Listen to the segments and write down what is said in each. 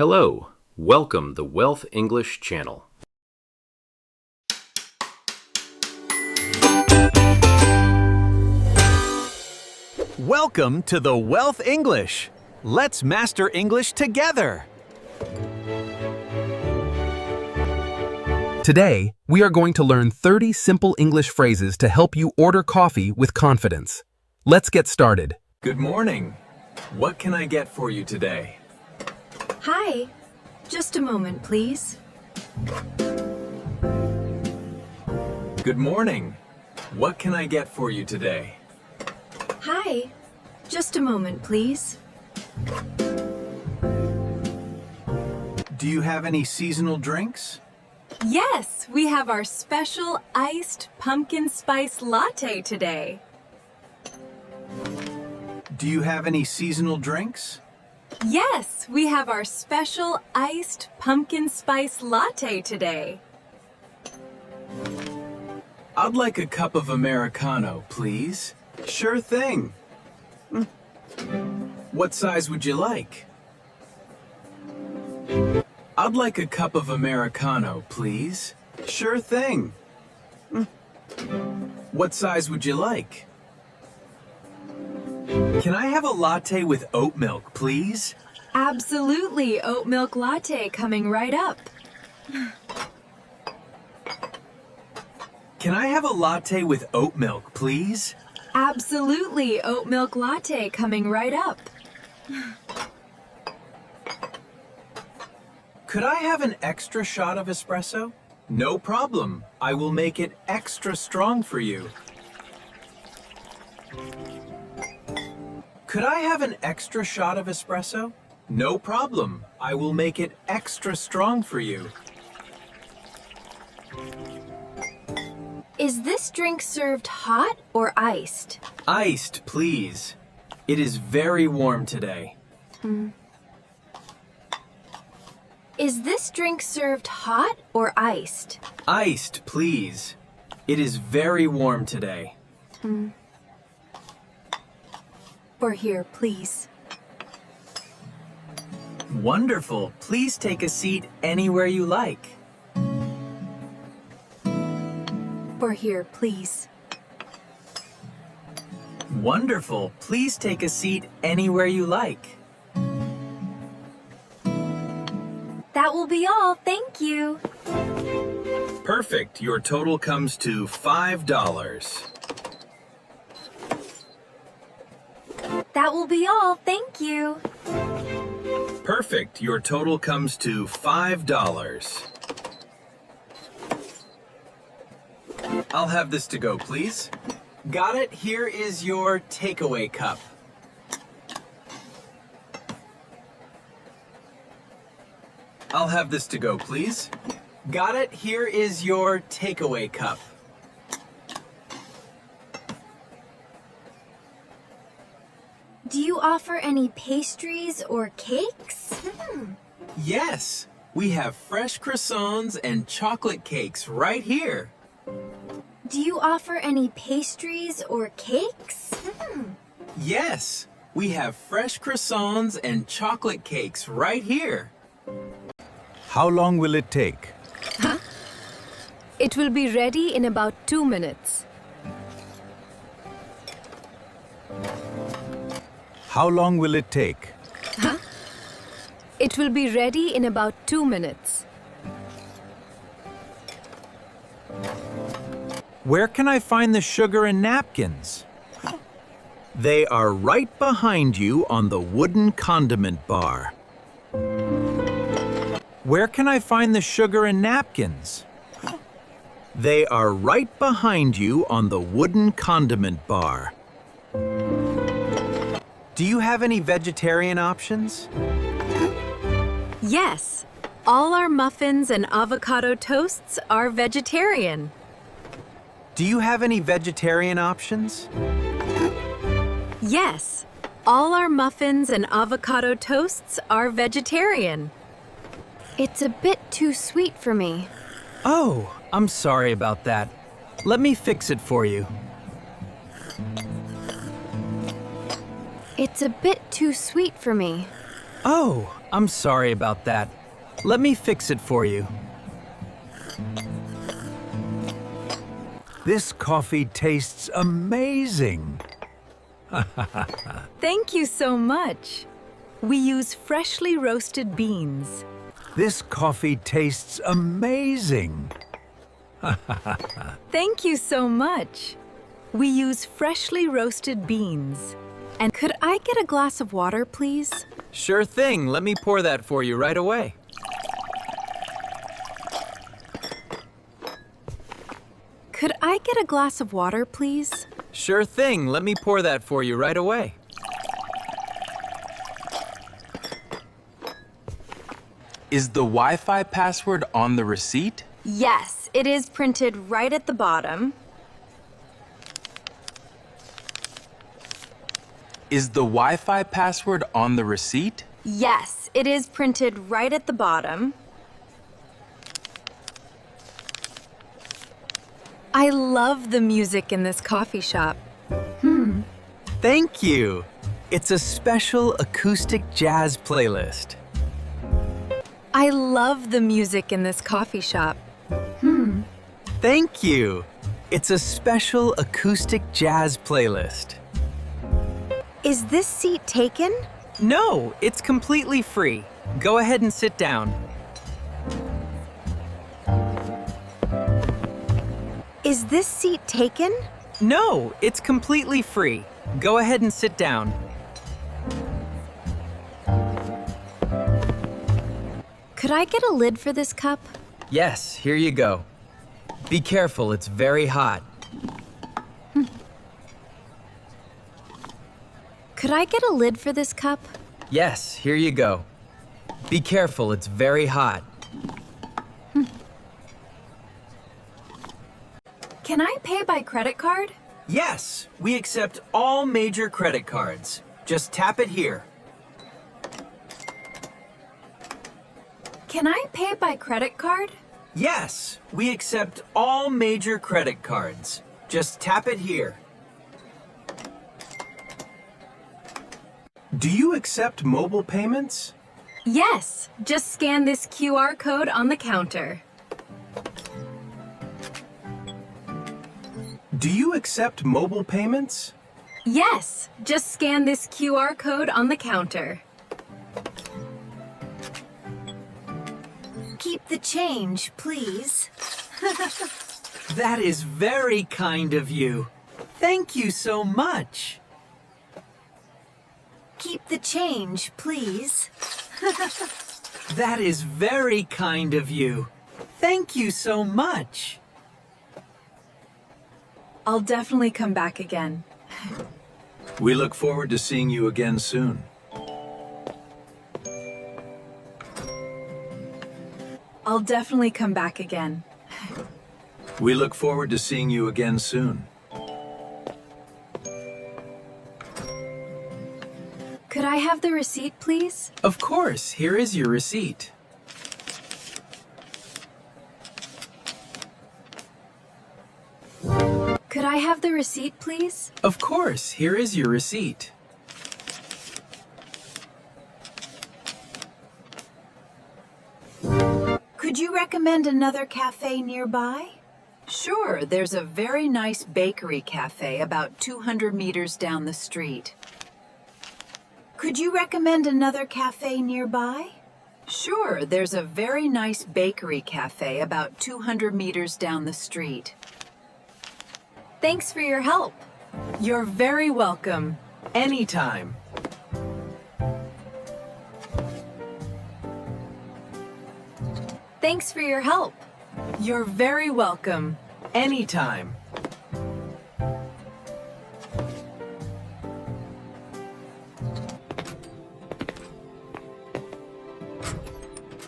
Hello, welcome the Wealth English channel. Welcome to the Wealth English. Let's master English together. Today, we are going to learn 30 simple English phrases to help you order coffee with confidence. Let's get started. Good morning. What can I get for you today? Hi. Just a moment, please. Good morning. What can I get for you today? Hi. Just a moment, please. Do you have any seasonal drinks? Yes, we have our special iced pumpkin spice latte today. Do you have any seasonal drinks? Yes, we have our special iced pumpkin spice latte today. I'd like a cup of Americano, please. Sure thing. What size would you like? I'd like a cup of Americano, please. Sure thing. What size would you like? Can I have a latte with oat milk, please? Absolutely, oat milk latte coming right up. Can I have a latte with oat milk, please? Absolutely, oat milk latte coming right up. Could I have an extra shot of espresso? No problem. I will make it extra strong for you. Could I have an extra shot of espresso? No problem. I will make it extra strong for you. Is this drink served hot or iced? Iced, please. It is very warm today. Is this drink served hot or iced? Iced, please. It is very warm today. Or here, please. Wonderful. Please take a seat anywhere you like. Or here, please. Wonderful. Please take a seat anywhere you like. That will be all, thank you. Perfect. Your total comes to $5. That will be all, thank you. Perfect. Your total comes to $5. I'll have this to go, please. Got it. Here is your takeaway cup. I'll have this to go, please. Got it. Here is your takeaway cup. Do you offer any pastries or cakes? Yes, we have fresh croissants and chocolate cakes right here. Do you offer any pastries or cakes? Yes, we have fresh croissants and chocolate cakes right here. How long will it take? It will be ready in about 2 minutes. How long will it take? It will be ready in about 2 minutes. Where can I find the sugar and napkins? They are right behind you on the wooden condiment bar. Where can I find the sugar and napkins? They are right behind you on the wooden condiment bar. Do you have any vegetarian options? Yes, all our muffins and avocado toasts are vegetarian. Do you have any vegetarian options? Yes, all our muffins and avocado toasts are vegetarian. It's a bit too sweet for me. Oh, I'm sorry about that. Let me fix it for you. It's a bit too sweet for me. Oh, I'm sorry about that. Let me fix it for you. This coffee tastes amazing. Thank you so much. We use freshly roasted beans. This coffee tastes amazing. Thank you so much. We use freshly roasted beans. And could I get a glass of water, please? Sure thing. Let me pour that for you right away. Could I get a glass of water, please? Sure thing. Let me pour that for you right away. Is the Wi-Fi password on the receipt? Yes, it is printed right at the bottom. Is the Wi-Fi password on the receipt? Yes, it is printed right at the bottom. I love the music in this coffee shop. Thank you. It's a special acoustic jazz playlist. I love the music in this coffee shop. Thank you. It's a special acoustic jazz playlist. Is this seat taken? No, it's completely free. Go ahead and sit down. Is this seat taken? No, it's completely free. Go ahead and sit down. Could I get a lid for this cup? Yes, here you go. Be careful, it's very hot. Could I get a lid for this cup? Yes, here you go. Be careful, it's very hot. Can I pay by credit card? Yes, we accept all major credit cards. Just tap it here. Can I pay by credit card? Yes, we accept all major credit cards. Just tap it here. Do you accept mobile payments? Yes, just scan this QR code on the counter. Do you accept mobile payments? Yes, just scan this QR code on the counter. Keep the change, please. That is very kind of you. Thank you so much. Keep the change, please. That is very kind of you. Thank you so much. I'll definitely come back again. We look forward to seeing you again soon. I'll definitely come back again. We look forward to seeing you again soon. Could I have the receipt, please? Of course, here is your receipt. Could I have the receipt, please? Of course, here is your receipt. Could you recommend another cafe nearby? Sure, there's a very nice bakery cafe about 200 meters down the street. Could you recommend another cafe nearby? Sure, there's a very nice bakery cafe about 200 meters down the street. Thanks for your help. You're very welcome. Anytime. Thanks for your help. You're very welcome. Anytime.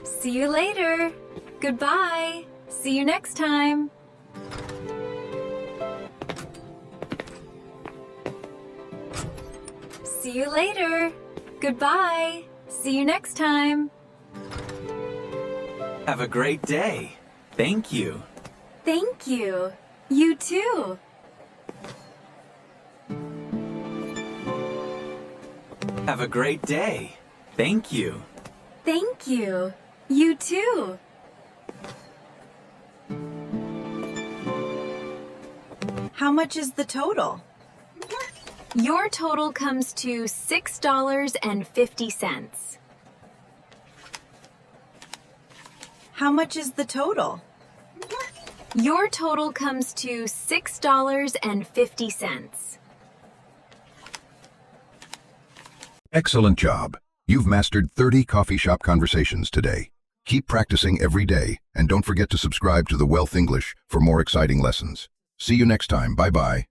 See you later. Goodbye. See you next time. See you later. Goodbye. See you next time. Have a great day. Thank you. Thank you. You too. Have a great day. Thank you. Thank you. You too. How much is the total? Your total comes to $6.50. How much is the total? Your total comes to $6.50. Excellent job. You've mastered 30 coffee shop conversations today. Keep practicing every day, and don't forget to subscribe to the Wealth English for more exciting lessons. See you next time. Bye-bye.